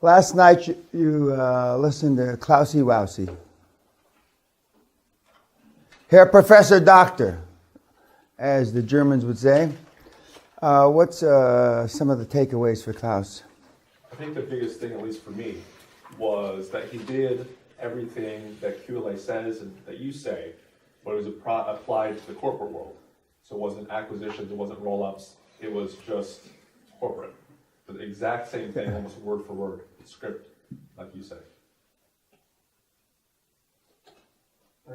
Last night you listened to Klausy Wousy. Herr Professor Doctor, as the Germans would say. What's some of the takeaways for Klaus? I think the biggest thing, at least for me, was that he did everything that QLA says and that you say, but it was applied to the corporate world. So it wasn't acquisitions, it wasn't roll-ups, it was just corporate. The exact same thing, almost word for word, script, like you say.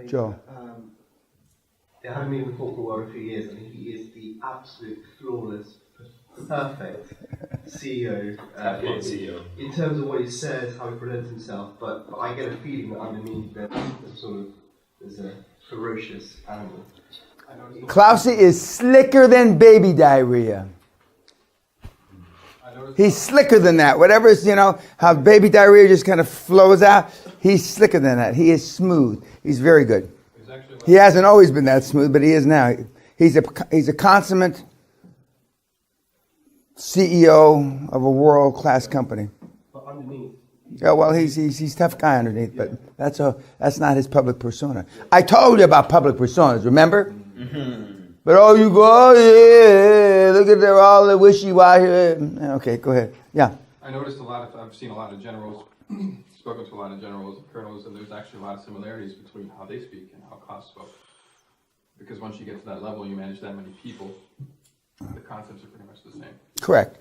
Joe. I haven't been in the corporate world for a few years. I think he is the absolute flawless, perfect CEO. CEO. In terms of what he says, how he presents himself, but I get a feeling that underneath there's a ferocious animal. Klausy is slicker than baby diarrhea. He's slicker than that. Whatever is, how baby diarrhea just kind of flows out. He's slicker than that. He is smooth. He's very good. He hasn't always been that smooth, but he is now. He's a consummate CEO of a world-class company. But underneath. Yeah, well, he's a tough guy underneath, but that's not his public persona. I told you about public personas, remember? Mm-hmm. But you go, yeah, look at all the wishy-washy. Okay, go ahead. Yeah. I noticed I've seen a lot of generals, spoken to a lot of generals and colonels, and there's actually a lot of similarities between how they speak and how Klaus spoke. Because once you get to that level, you manage that many people, the concepts are pretty much the same. Correct.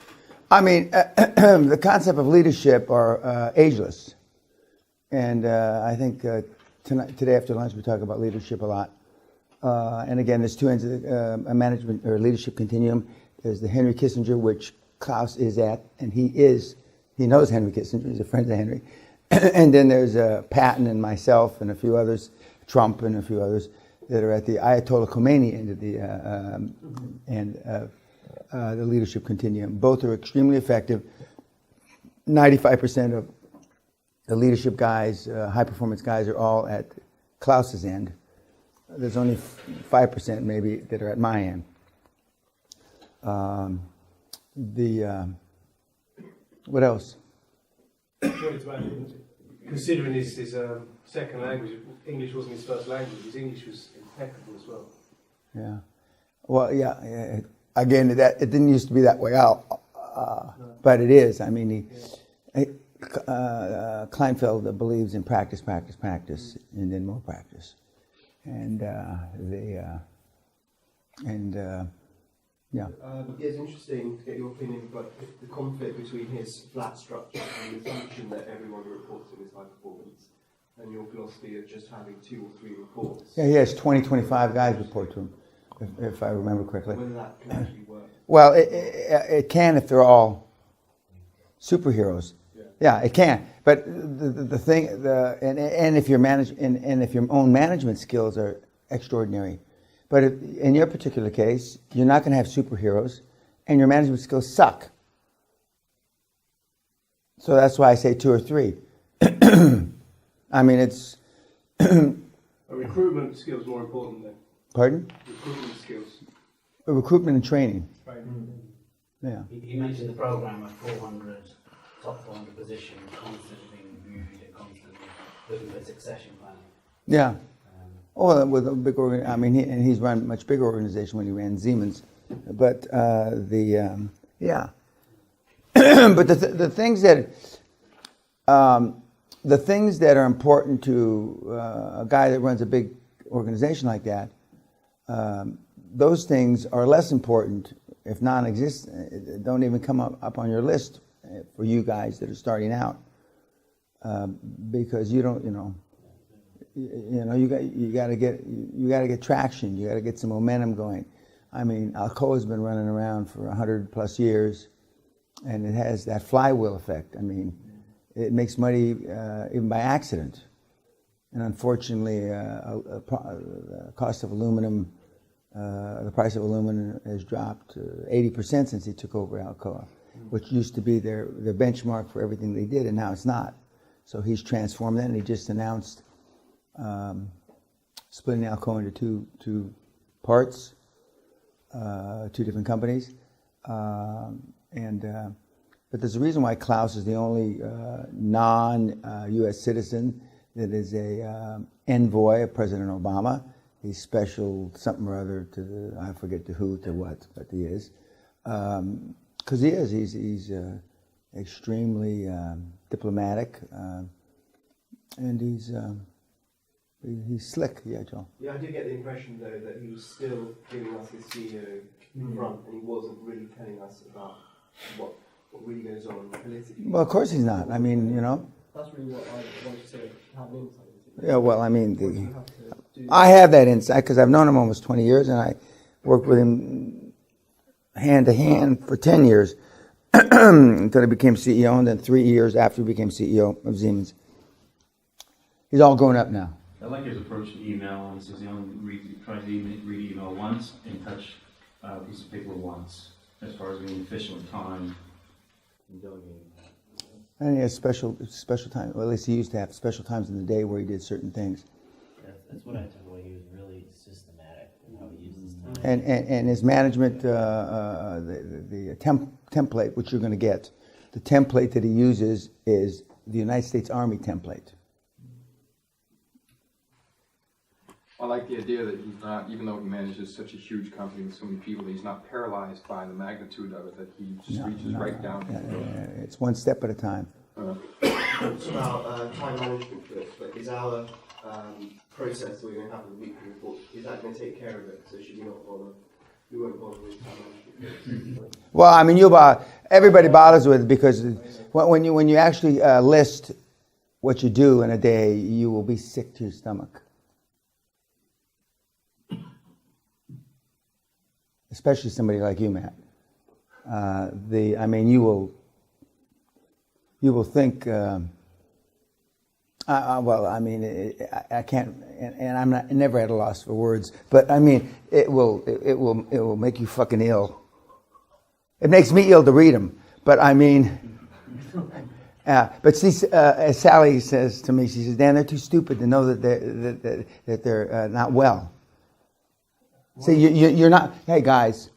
I mean, the concept of leadership are ageless. And I think today after lunch we talk about leadership a lot. And again, there's two ends of a management or leadership continuum. There's the Henry Kissinger, which Klaus is at, and he knows Henry Kissinger, he's a friend of Henry. And then there's Patton and myself and a few others, Trump and a few others, that are at the Ayatollah Khomeini end of the leadership continuum. Both are extremely effective. 95% of the leadership guys, high-performance guys, are all at Klaus's end. There's only 5% maybe that are at my end. What else? Considering his second language, English wasn't his first language. His English was impeccable as well. Yeah. Well, yeah. Again, it didn't used to be that way out, but it is. I mean, Kleinfeld believes in practice, and then more practice. And yeah. It's interesting to get your opinion about the conflict between his flat structure and the assumption that everyone who reports him is high performance, and your philosophy of just having 2 or 3 reports. Yeah, he has 25 guys report to him, if I remember correctly. Whether that can actually work. Well, it can if they're all superheroes. Yeah, it can. But the thing, and if your own management skills are extraordinary. But in your particular case, you're not going to have superheroes, and your management skills suck. So that's why I say 2 or 3. I mean, it's... A recruitment skills more important then. Pardon? Recruitment skills. Recruitment and training. Right. Yeah. He mentioned the program of 400, top 400 positions, constantly being reviewed and constantly looking for succession planning. Yeah. Well, with a big he's run a much bigger organization when he ran Siemens. But yeah. But the things that are important to a guy that runs a big organization like that, those things are less important, if non-existent. Don't even come up on your list for you guys that are starting out, because you don't, you got to get traction. You got to get some momentum going. I mean, Alcoa's been running around for 100 plus years, and it has that flywheel effect. I mean, it makes money even by accident. And unfortunately, the cost of aluminum, the price of aluminum has dropped 80% since he took over Alcoa, which used to be their benchmark for everything they did, and now it's not. So he's transformed that, and he just announced splitting Alcoa into two parts, 2 different companies, and But there's a reason why Klaus is the only non-U.S. citizen that is a envoy of President Obama. He's special something or other to the, I forget to who, to what, but he is. Because he is. He's extremely diplomatic, and he's slick, yeah, Joel. Yeah, I did get the impression though that he was still giving us his CEO front, and he wasn't really telling us about what really goes on politically. Well, of course he's not. I mean, you know. That's really what I wanted to say. Have an insight into. Yeah, well, I mean, What do you have to do? I have that insight because I've known him almost 20 years, and I worked with him hand to hand for 10 years until he became CEO, and then 3 years after he became CEO of Siemens. He's all grown up now. I like his approach to email. He says he only tries to read email once and touch a piece of paper once, as far as being efficient with time and delegating. And he has special time. Well, at least he used to have special times in the day where he did certain things. That's what I took away. He was really systematic in how he used his time. And his management, the template, which you're going to get, the template that he uses is the United States Army template. I like the idea that he's not, even though he manages such a huge company with so many people, he's not paralyzed by the magnitude of it, that he just reaches right down. It's one step at a time. It's about time management for it, but is our process we're going to have a weekly report, is that going to take care of it? So should we not bother? We won't bother with time management. Well, I mean, everybody bothers with it because when you actually list what you do in a day, you will be sick to your stomach. Especially somebody like you, Matt. I mean, you will think. Well, I mean, I can't, and I'm never at a loss for words. But I mean, it will make you fucking ill. It makes me ill to read them. But I mean, but see, as Sally says to me, she says, Dan, they're too stupid to know that they're not well. See, you're not, hey guys,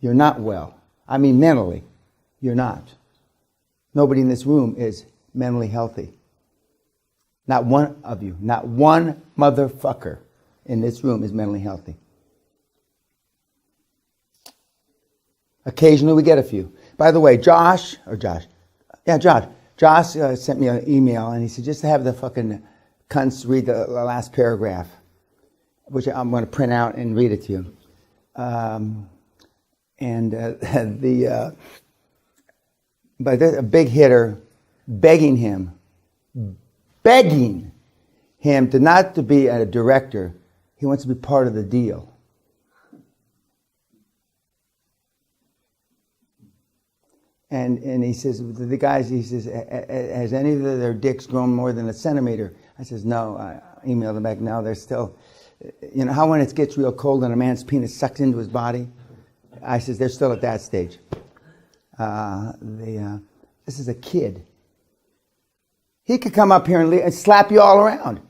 you're not well. I mean, mentally, you're not. Nobody in this room is mentally healthy. Not one of you, not one motherfucker in this room is mentally healthy. Occasionally we get a few. By the way, Josh sent me an email and he said, just to have the fucking cunts read the last paragraph, which I'm going to print out and read it to you. But there's a big hitter begging him to not to be a director. He wants to be part of the deal. And he says, the guys, he says, has any of their dicks grown more than a centimeter? I says, no. I emailed him back, no, they're still... You know how when it gets real cold and a man's penis sucks into his body? I says, they're still at that stage. This is a kid. He could come up here and slap you all around.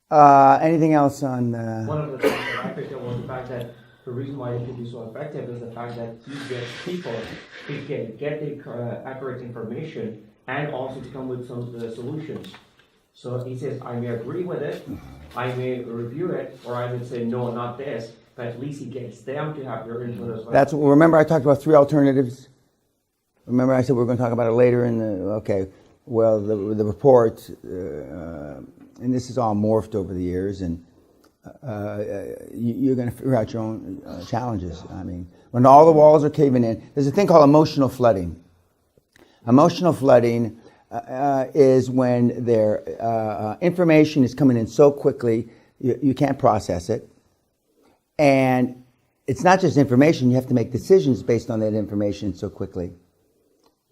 Anything else on... One of the things that I picked up was the fact that the reason why it could be so effective is the fact that he gets people who can get the accurate information and also to come with some of the solutions. So he says, I may agree with it, I may review it, or I may say, no, not this, but at least he gets them to have their input as well. Remember I talked about 3 alternatives? Remember I said we're going to talk about it later in the... Okay, well, the report, and this is all morphed over the years, and you're going to figure out your own challenges. I mean, when all the walls are caving in, there's a thing called emotional flooding. Emotional flooding is when their information is coming in so quickly, you can't process it. And it's not just information, you have to make decisions based on that information so quickly.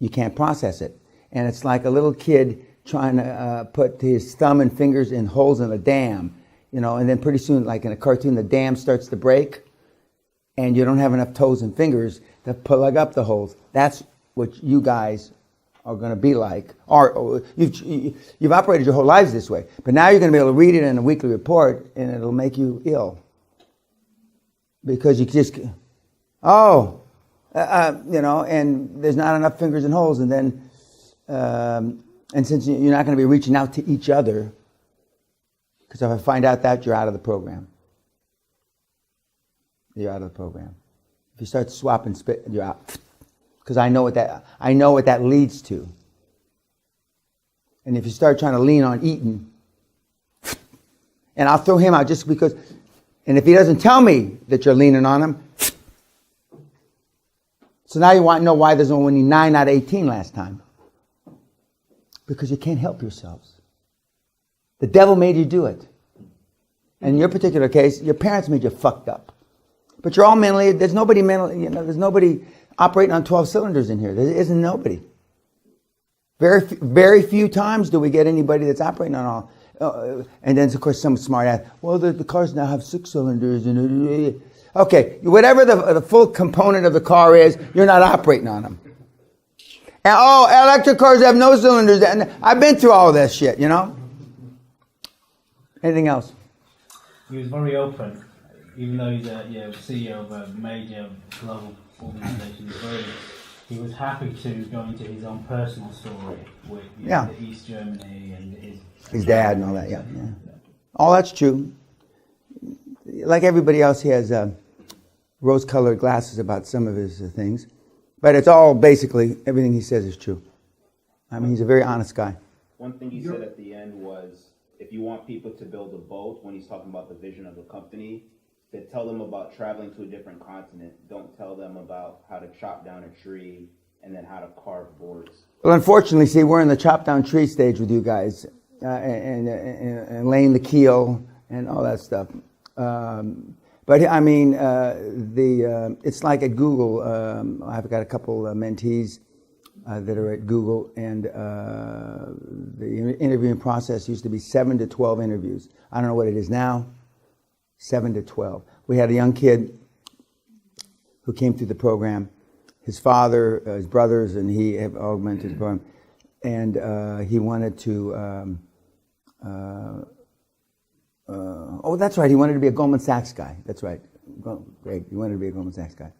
You can't process it. And it's like a little kid trying to put his thumb and fingers in holes in a dam, you know, and then pretty soon, like in a cartoon, the dam starts to break and you don't have enough toes and fingers to plug up the holes. That's what you guys are going to be like. Or you've operated your whole lives this way, but now you're going to be able to read it in a weekly report and it'll make you ill. because you just, oh, and there's not enough fingers and holes, and then, and since you're not going to be reaching out to each other, because if I find out that, you're out of the program. You're out of the program. If you start swapping spit, you're out. Because I know what that leads to. And if you start trying to lean on Eaton, and I'll throw him out just because, and if he doesn't tell me that you're leaning on him, so now you want to know why there's only 9 out of 18 last time. Because you can't help yourselves. The devil made you do it. And in your particular case, your parents made you fucked up. But you're all mentally, there's nobody operating on 12 cylinders in here. There isn't nobody. Very few times do we get anybody that's operating on all. And then, of course, some smart ass, well, the cars now have 6 cylinders. Okay, whatever the full component of the car is, you're not operating on them. And, electric cars have no cylinders. And I've been through all of that shit, Anything else? He was very open, even though he's a CEO of a major global organization. He was happy to go into his own personal story with the East Germany and his dad and all that. Yeah. All that's true. Like everybody else, he has rose-colored glasses about some of his things, but it's all basically everything he says is true. I mean, he's a very honest guy. One thing he said at the end was, if you want people to build a boat, when he's talking about the vision of the company, to tell them about traveling to a different continent. Don't tell them about how to chop down a tree and then how to carve boards. Well, unfortunately, see, we're in the chop down tree stage with you guys, and laying the keel and all that stuff. But I mean, it's like at Google. I've got a couple mentees that are at Google, and the interviewing process used to be 7 to 12 interviews. I don't know what it is now. 7 to 12. We had a young kid who came through the program. His father, his brothers, and he have augmented the program. And he wanted to, that's right, he wanted to be a Goldman Sachs guy. That's right. Great, he wanted to be a Goldman Sachs guy.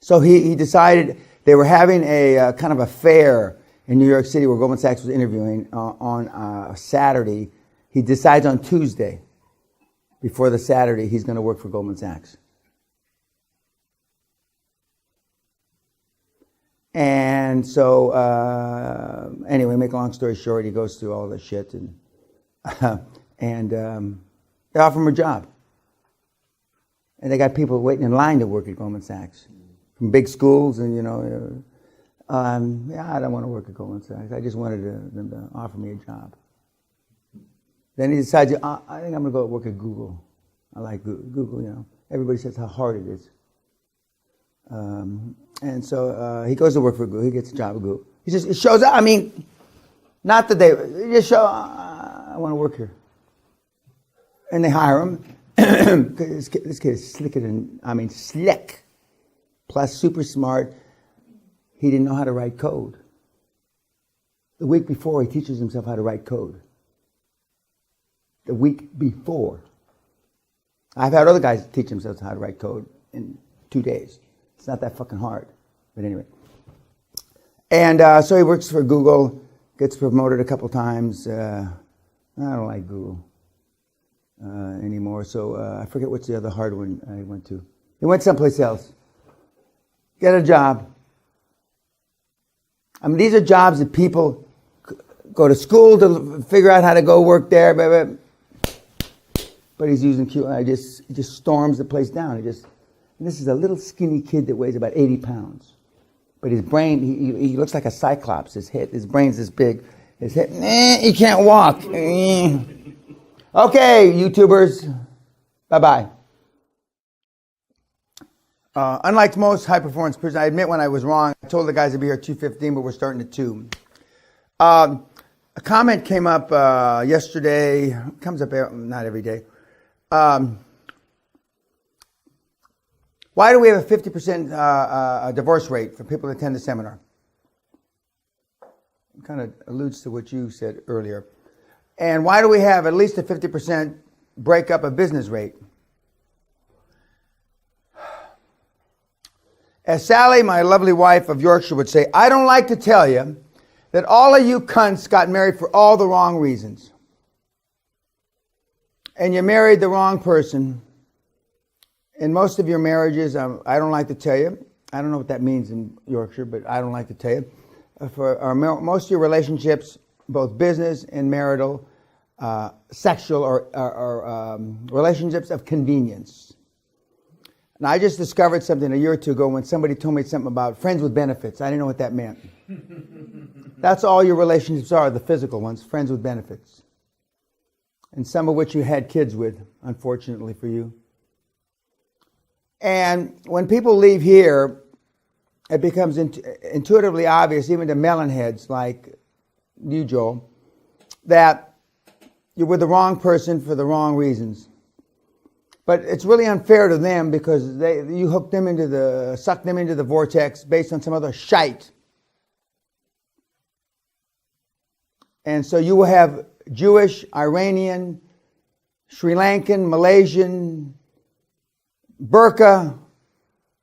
So he decided, they were having a kind of a fair in New York City where Goldman Sachs was interviewing on a Saturday. He decides on Tuesday, before the Saturday, he's going to work for Goldman Sachs. And so, anyway, make a long story short, he goes through all this shit, and they offer him a job. And they got people waiting in line to work at Goldman Sachs from big schools, and I don't want to work at Goldman Sachs. I just wanted them to offer me a job. Then he decides, I think I'm going to go work at Google. I like Google, Everybody says how hard it is. And so he goes to work for Google. He gets a job at Google. It shows up. I mean, not that he just show, I want to work here. And they hire him. This kid is slicker than, slick. Plus super smart. He didn't know how to write code. The week before, he teaches himself how to write code. The week before. I've had other guys teach themselves how to write code in 2 days. It's not that fucking hard. But anyway. And so he works for Google, gets promoted a couple times. I don't like Google anymore. So I forget what's the other hard one I went to. He went someplace else. Get a job. These are jobs that people go to school to figure out how to go work there. But he's using QLA. He just storms the place down. And this is a little skinny kid that weighs about 80 pounds. But his brain, he looks like a cyclops. His brain's this big. His head, he can't walk. Okay, YouTubers, bye-bye. Unlike most high-performance persons, I admit when I was wrong. I told the guys to be here at 2:15, but we're starting at 2. A comment came up yesterday. It comes up not every day. Why do we have a 50% divorce rate for people that attend the seminar? It kind of alludes to what you said earlier. And why do we have at least a 50% breakup of business rate? As Sally, my lovely wife of Yorkshire, would say, I don't like to tell you that all of you cunts got married for all the wrong reasons. And you married the wrong person. In most of your marriages, I don't like to tell you, I don't know what that means in Yorkshire, but I don't like to tell you. Most of your relationships, both business and marital, sexual or relationships of convenience. And I just discovered something a year or two ago when somebody told me something about friends with benefits. I didn't know what that meant. That's all your relationships are, the physical ones, friends with benefits. And some of which you had kids with, unfortunately for you. And when people leave here, it becomes intuitively obvious, even to melonheads like you, Joel, that you're with the wrong person for the wrong reasons. But it's really unfair to them because you suck them into the vortex based on some other shite. And so you will have Jewish, Iranian, Sri Lankan, Malaysian, burqa,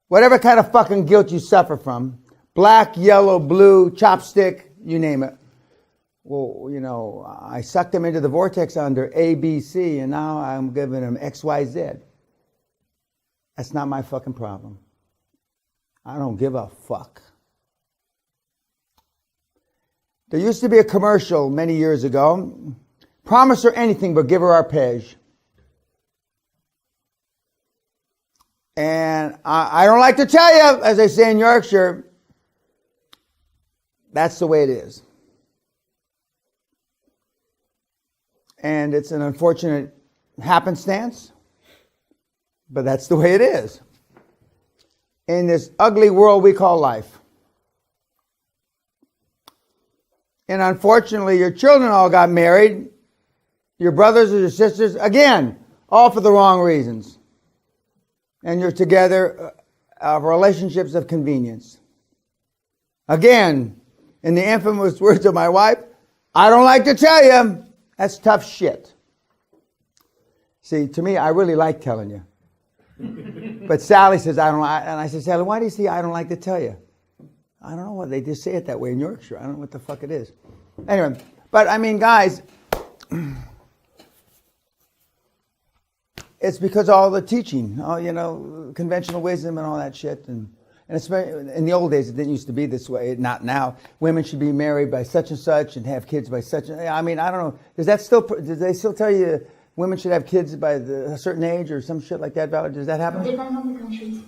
whatever kind of fucking guilt you suffer from, black, yellow, blue, chopstick, you name it. Well, you know, I sucked them into the vortex under A, B, C, and now I'm giving them X, Y, Z. That's not my fucking problem. I don't give a fuck. There used to be a commercial many years ago. Promise her anything but give her arpege. And I don't like to tell you, as they say in Yorkshire, that's the way it is. And it's an unfortunate happenstance, but that's the way it is. In this ugly world we call life. And unfortunately, your children all got married, your brothers or your sisters, again, all for the wrong reasons. And you're together relationships of convenience. Again, in the infamous words of my wife, I don't like to tell you, that's tough shit. See, to me, I really like telling you. But Sally says, I don't like, and I said, Sally, why do you say I don't like to tell you? I don't know, they just say it that way in Yorkshire. I don't know what the fuck it is. Anyway, but I mean, guys, it's because all the teaching, conventional wisdom and all that shit. And it's in the old days, it didn't used to be this way, not now. Women should be married by such and such and have kids by such and, I mean, I don't know. Do they still tell you women should have kids by a certain age or some shit like that, Valerie? Does that happen? Depends on the country.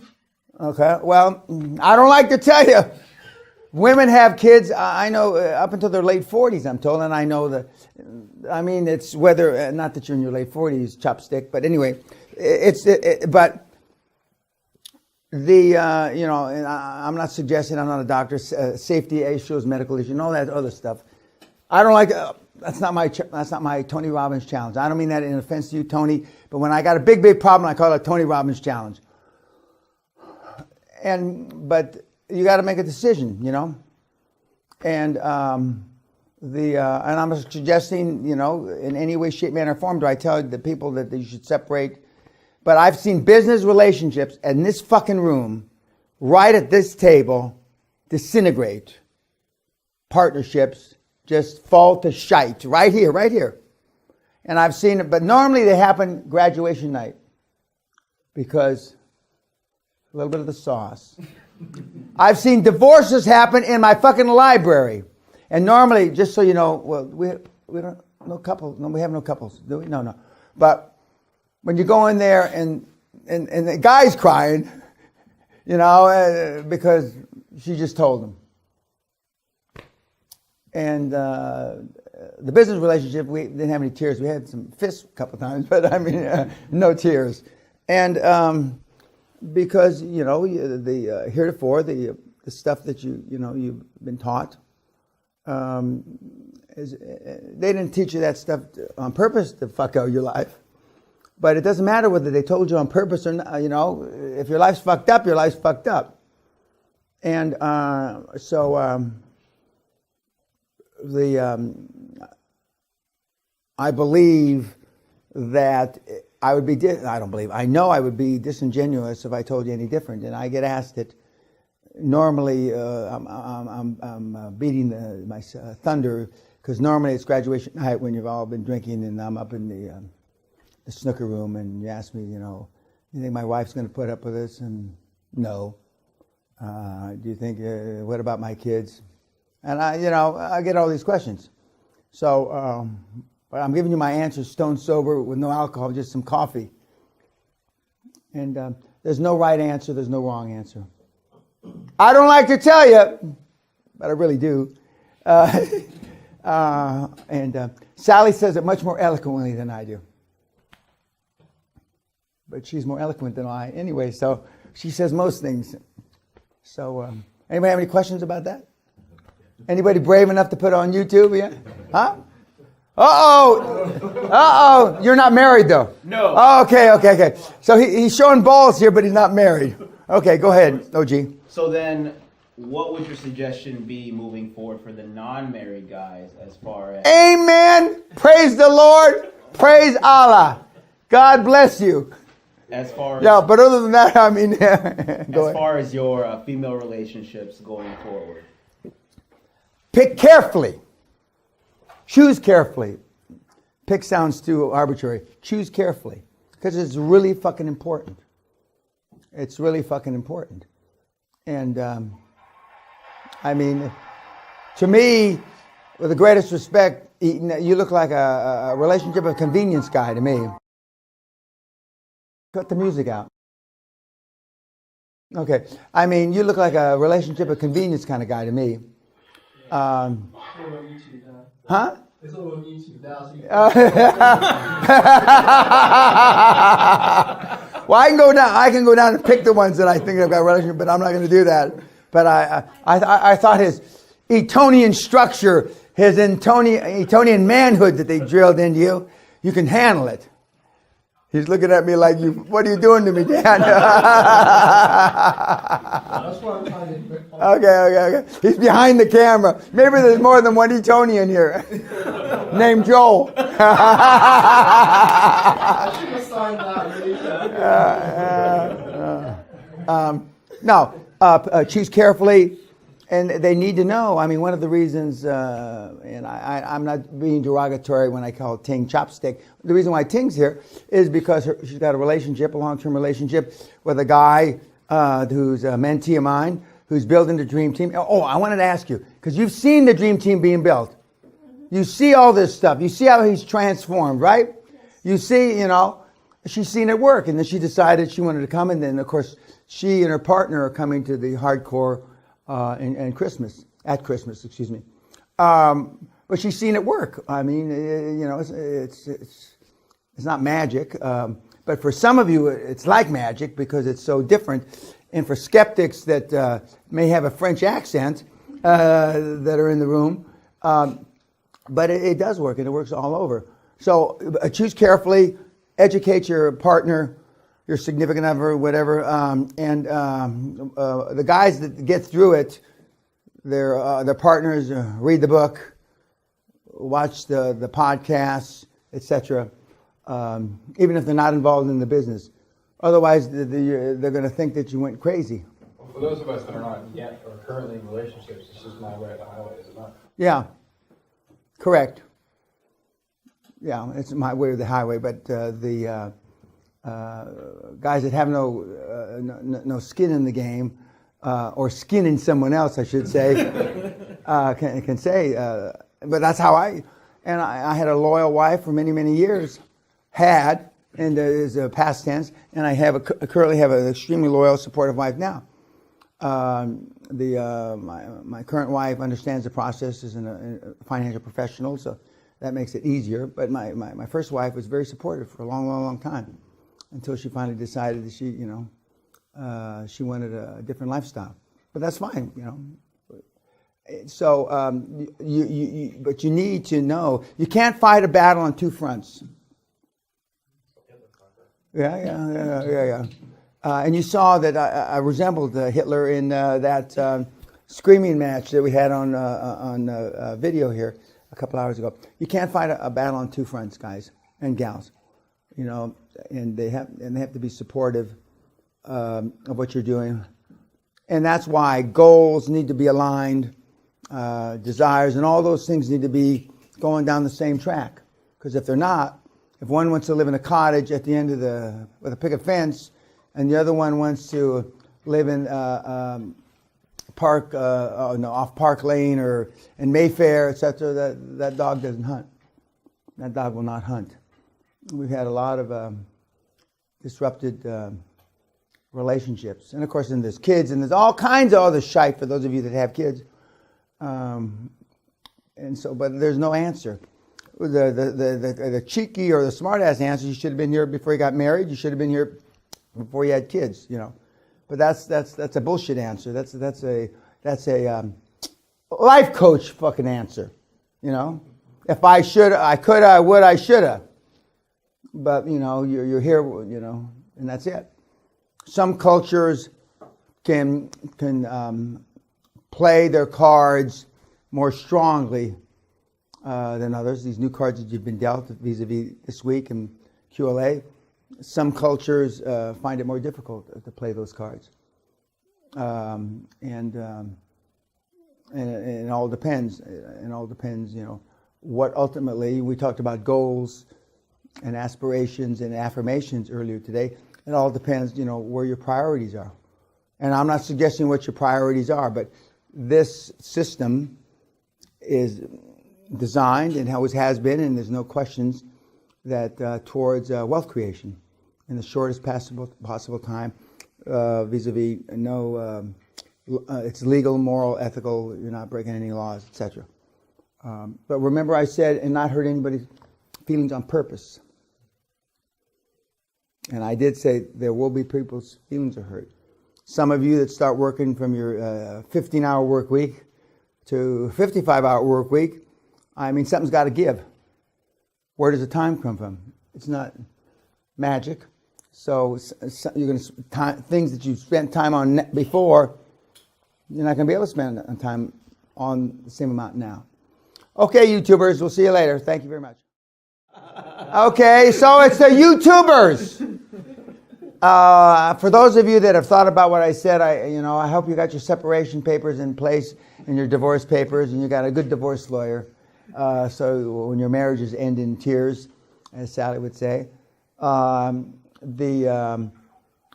Okay, well, I don't like to tell you. Women have kids, I know, up until their late 40s, I'm told, and I know that, I mean, it's whether, not that you're in your late 40s, chopstick, but anyway, but the, and I'm not suggesting, I'm not a doctor, safety issues, medical issues, and all that other stuff. I don't like, that's not my Tony Robbins challenge. I don't mean that in offense to you, Tony, but when I got a big, big problem, I call it a Tony Robbins challenge. But you got to make a decision, and and I'm suggesting, in any way, shape, manner, or form, do I tell the people that you should separate? But I've seen business relationships in this fucking room, right at this table, disintegrate. Partnerships just fall to shite, right here. And I've seen it, but normally they happen graduation night, because a little bit of the sauce. I've seen divorces happen in my fucking library. And normally, just so you know, well, we don't, no couples, no, we have no couples, do we? No. But when you go in there and the guy's crying, because she just told him. And the business relationship, we didn't have any tears. We had some fists a couple times, but I mean, no tears. And because the heretofore the stuff that you've been taught, they didn't teach you that stuff on purpose to fuck out your life. But it doesn't matter whether they told you on purpose or not. If your life's fucked up, your life's fucked up. And I believe that I know I would be disingenuous if I told you any different. And I get asked it normally I'm beating my thunder because normally it's graduation night when you've all been drinking and I'm up in the snooker room and you ask me, you think my wife's going to put up with this? And no. Do you think, what about my kids? And I get all these questions. So, but I'm giving you my answers stone sober with no alcohol, just some coffee. And there's no right answer, there's no wrong answer. I don't like to tell you, but I really do. And Sally says it much more eloquently than I do. But she's more eloquent than I anyway, so she says most things. So, anybody have any questions about that? Anybody brave enough to put it on YouTube? Yeah? Huh? Uh-oh. You're not married, though? No. Oh, okay. So he's showing balls here, but he's not married. Okay, go ahead, OG. So then, what would your suggestion be moving forward for the non-married guys as far as... Amen. Praise the Lord. Praise Allah. God bless you. As far as... Yeah, but other than that, I mean... as far as your female relationships going forward. Pick carefully. Choose carefully. Pick sounds too arbitrary. Choose carefully. Because it's really fucking important. It's really fucking important. And, I mean, to me, with the greatest respect, you look like a relationship of convenience guy to me. Cut the music out. Okay. I mean, you look like a relationship of convenience kind of guy to me. Huh? It's all on YouTube now. Well, I can go down and pick the ones that I think I've got a relationship, but I'm not going to do that. But I thought his Etonian structure, his Etonian manhood that they drilled into you, you can handle it. He's looking at me like, what are you doing to me, Dan? That's why I'm trying to... Okay. He's behind the camera. Maybe there's more than one Etonian here. Named Joel. I should have signed that. Choose carefully. And they need to know. I mean, one of the reasons, and I'm not being derogatory when I call Ting chopstick. The reason why Ting's here is because she's got a long-term relationship with a guy who's a mentee of mine, who's building the dream team. Oh, I wanted to ask you, because you've seen the dream team being built. You see all this stuff. You see how he's transformed, right? You see, she's seen it work. And then she decided she wanted to come. And then, of course, she and her partner are coming to the hardcore at Christmas, but she's seen it work. I mean, it's not magic, but for some of you, it's like magic because it's so different. And for skeptics that may have a French accent that are in the room, but it does work, and it works all over. So choose carefully, educate your partner, your significant other, whatever, and the guys that get through it, their partners read the book, watch the podcasts, etc. Even if they're not involved in the business, otherwise they're going to think that you went crazy. Well, for those of us that are not yet or currently in relationships, it's just my way of the highway, is it not? Yeah, correct. Yeah, it's my way of the highway, but the guys that have no skin in the game, or skin in someone else, I should say, can say, but that's how I had a loyal wife for many, many years, and is a past tense, and I currently have an extremely loyal, supportive wife now. My current wife understands the process, is a financial professional, so that makes it easier, but my first wife was very supportive for a long, long, long time. Until she finally decided that she wanted a different lifestyle, but that's fine, So, but you need to know you can't fight a battle on two fronts. Yeah. And you saw that I resembled Hitler in that screaming match that we had on video here a couple hours ago. You can't fight a battle on two fronts, guys and gals. And they have to be supportive of what you're doing, And that's why goals need to be aligned, desires, and all those things need to be going down the same track. Because if they're not, if one wants to live in a cottage at the end of with a picket fence, and the other one wants to live in off Park Lane or in Mayfair, etc., that dog doesn't hunt. That dog will not hunt. We've had a lot of disrupted relationships, and of course, then there's kids, and there's all kinds of other shite for those of you that have kids. And so, but there's no answer. The cheeky or the smart-ass answer: you should have been here before you got married. You should have been here before you had kids. You know, but that's a bullshit answer. That's a life coach fucking answer. You know, if I should, I could, I would, I shoulda. But you know, you're here. You know, and that's it. Some cultures can play their cards more strongly than others. These new cards that you've been dealt vis-a-vis this week in QLA, some cultures find it more difficult to play those cards, and it all depends. It all depends, you know, what ultimately we talked about goals and aspirations and affirmations earlier today. It all depends, you know, where your priorities are. And I'm not suggesting what your priorities are, but this system is designed and always has been, and there's no questions that towards wealth creation in the shortest possible time, vis-a-vis no, it's legal, moral, ethical, you're not breaking any laws, etc. But remember I said, and not hurt anybody's feelings on purpose. And I did say there will be people's feelings are hurt. Some of you that start working from your 15-hour work week to 55-hour work week, I mean, something's got to give. Where does the time come from? It's not magic. So you're going to things that you spent time on before, you're not going to be able to spend time on the same amount now. Okay, YouTubers, we'll see you later. Thank you very much. Okay, so it's the YouTubers. For those of you that have thought about what I said, I hope you got your separation papers in place and your divorce papers, and you got a good divorce lawyer. So when your marriages end in tears, as Sally would say.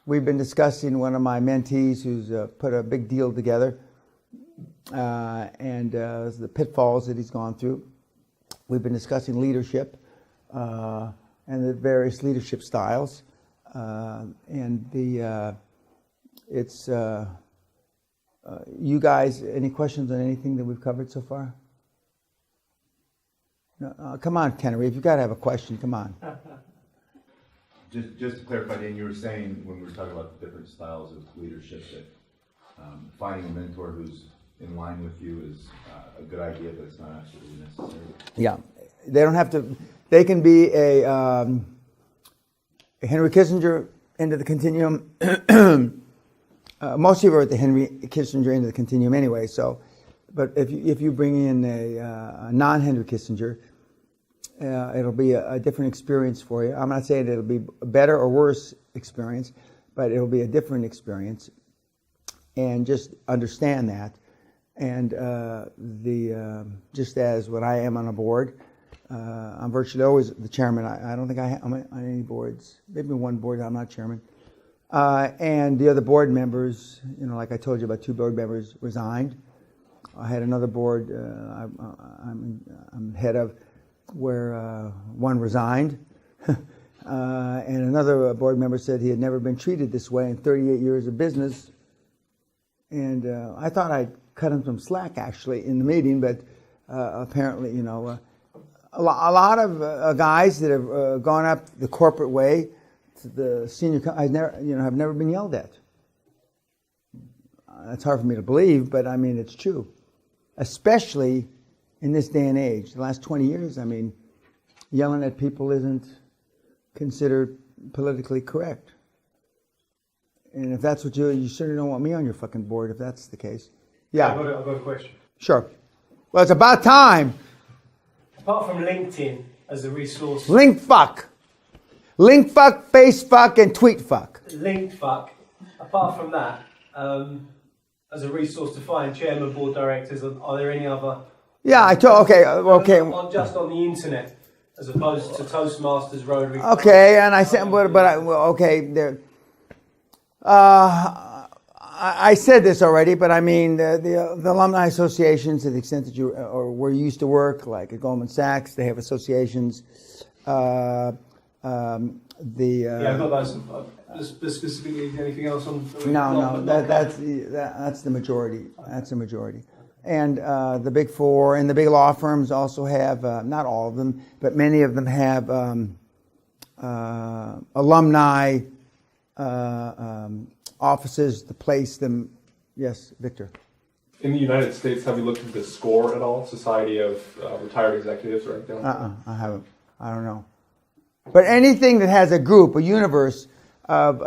We've been discussing one of my mentees who's put a big deal together, and the pitfalls that he's gone through. We've been discussing leadership and the various leadership styles, you guys, any questions on anything that we've covered so far? No, come on, Tenerife, you've got to have a question, come on. Just to clarify, Dan, you were saying when we were talking about the different styles of leadership that finding a mentor who's in line with you is a good idea, but it's not absolutely necessary. Yeah, they don't have to. They can be a Henry Kissinger end of the continuum. Most people are at the Henry Kissinger end of the continuum anyway. So, but if you bring in a non-Henry Kissinger, it'll be a different experience for you. I'm not saying it'll be a better or worse experience, but it'll be a different experience. And just understand that. And just as when I am on a board, I'm virtually always the chairman. I don't think I'm on any boards. Maybe one board I'm not chairman. And the other board members, like I told you about, 2 board members resigned. I had another board I'm head of where one resigned. And another board member said he had never been treated this way in 38 years of business. And I thought I'd cut him some slack, actually, in the meeting, but apparently, a lot of guys that have gone up the corporate way to the senior, have never been yelled at. It's hard for me to believe, but I mean, it's true. Especially in this day and age. The last 20 years, I mean, yelling at people isn't considered politically correct. And if that's what you certainly don't want me on your fucking board if that's the case. Yeah. I've got a question. Sure. Well, it's about time. Apart from LinkedIn as a resource. Link fuck, face fuck, and tweet fuck. Linked fuck. Apart from that, as a resource to find chairman, board directors? Are there any other? Yeah, okay. Just on the internet, as opposed to Toastmasters, Rotary. Okay, and I said, okay, there. I said this already, but I mean the alumni associations, to the extent that you or where you used to work, like at Goldman Sachs, they have associations. Yeah, I've got those. Specifically, anything else on? No, that's the majority. That's the majority. And the big four and the big law firms also have, not all of them, but many of them have alumni offices to place them. Yes, Victor. In the United States, have you looked at the SCORE at all? Society of Retired Executives or anything like that? I haven't. I don't know. But anything that has a group, a universe of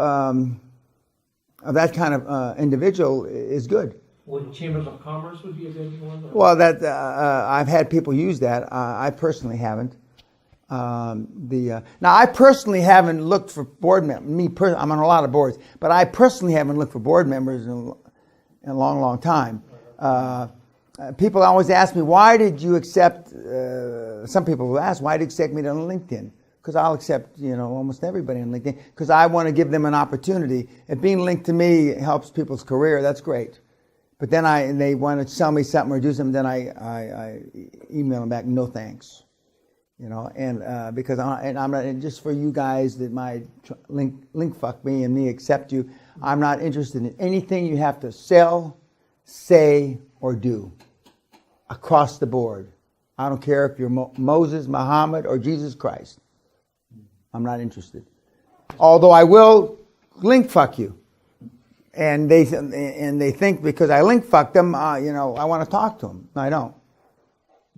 that kind of individual is good. Well, Chambers of Commerce would be a good one. Well, I've had people use that. I personally haven't. Now, I personally haven't looked for board members. I'm on a lot of boards, but I personally haven't looked for board members in a long, long time. People always ask me, why did you accept? Some people will ask, why did you accept me on LinkedIn? Because I'll accept, almost everybody on LinkedIn. Because I want to give them an opportunity. If being linked to me helps people's career, that's great. But then they want to sell me something or do something, then I email them back, no thanks. And because I'm not, and just for you guys that might link fuck me and me accept you, I'm not interested in anything you have to sell, say, or do across the board. I don't care if you're Moses, Muhammad, or Jesus Christ. I'm not interested. Although I will link fuck you. And they think because I link fuck them, I want to talk to them. No, I don't.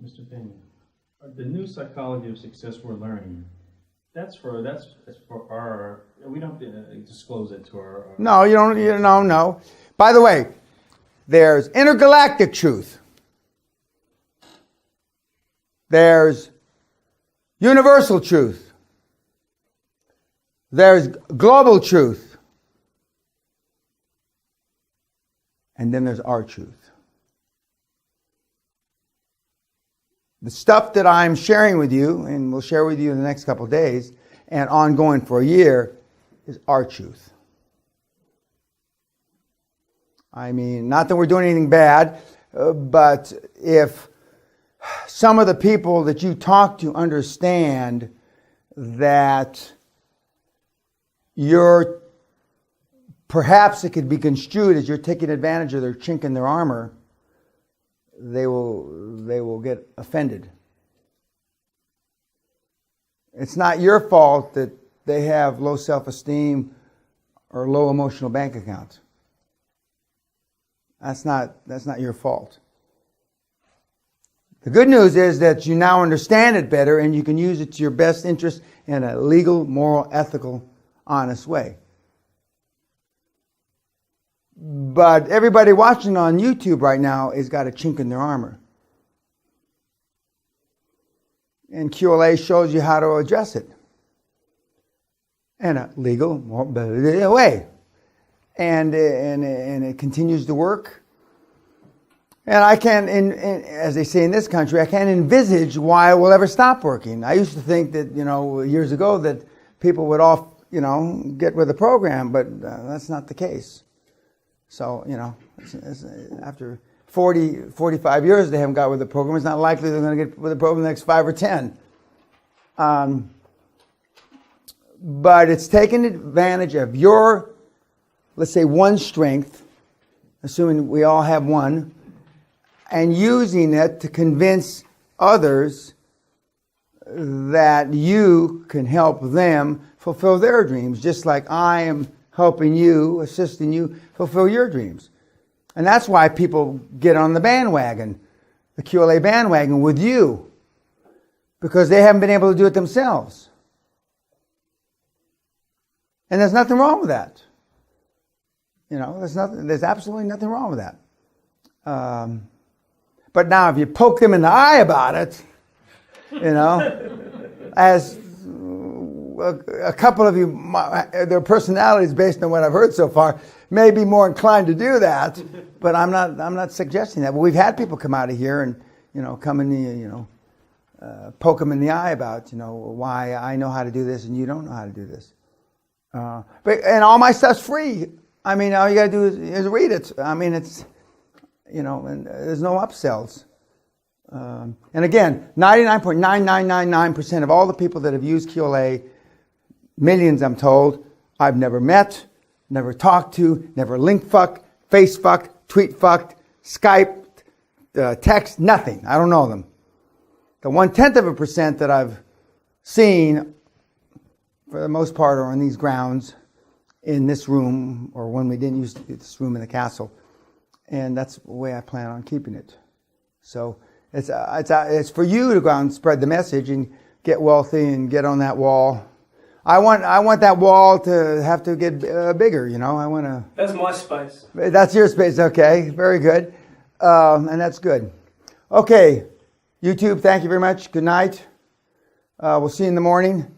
Mr. Peña, the new psychology of success we're learning, that's for our, we don't have to disclose it to our. No, you don't. No. By the way, there's intergalactic truth. There's universal truth. There's global truth. And then there's our truth. The stuff that I'm sharing with you, and we'll share with you in the next couple of days, and ongoing for a year, is our truth. I mean, not that we're doing anything bad, but if some of the people that you talk to understand that perhaps it could be construed as you're taking advantage of their chink in their armor, they will get offended. It's not your fault that they have low self-esteem or low emotional bank accounts. That's not your fault. The good news is that you now understand it better and you can use it to your best interest in a legal, moral, ethical, honest way. But everybody watching on YouTube right now has got a chink in their armor. And QLA shows you how to address it in a legal, moral way. And it continues to work. And I can't, as they say in this country, I can't envisage why it will ever stop working. I used to think that, years ago that people would all, get with the program, but that's not the case. So, it's after 40, 45 years they haven't got with the program, it's not likely they're going to get with the program the next 5 or 10. But it's taking advantage of your, let's say, one strength, assuming we all have one, and using it to convince others that you can help them fulfill their dreams, just like I am helping you, assisting you fulfill your dreams. And that's why people get on the bandwagon, the QLA bandwagon with you, because they haven't been able to do it themselves. And there's nothing wrong with that. There's absolutely nothing wrong with that. But now if you poke them in the eye about it, as a couple of you, their personalities, based on what I've heard so far, may be more inclined to do that. But I'm not suggesting that. But we've had people come out of here and come in the poke them in the eye about why I know how to do this and you don't know how to do this. And all my stuff's free. I mean, all you gotta do is read it. I mean, it's and there's no upsells. And again, 99.9999% of all the people that have used QLA, millions I'm told, I've never met, never talked to, never link fucked, face fucked, tweet fucked, Skype, text, nothing. I don't know them. The 0.1% that I've seen, for the most part, are on these grounds in this room, or when we didn't use this room in the castle. And that's the way I plan on keeping it. So it's for you to go out and spread the message and get wealthy and get on that wall. I want that wall to have to get bigger. I want to. That's my space. That's your space. Okay, very good, and that's good. Okay, YouTube. Thank you very much. Good night. We'll see you in the morning.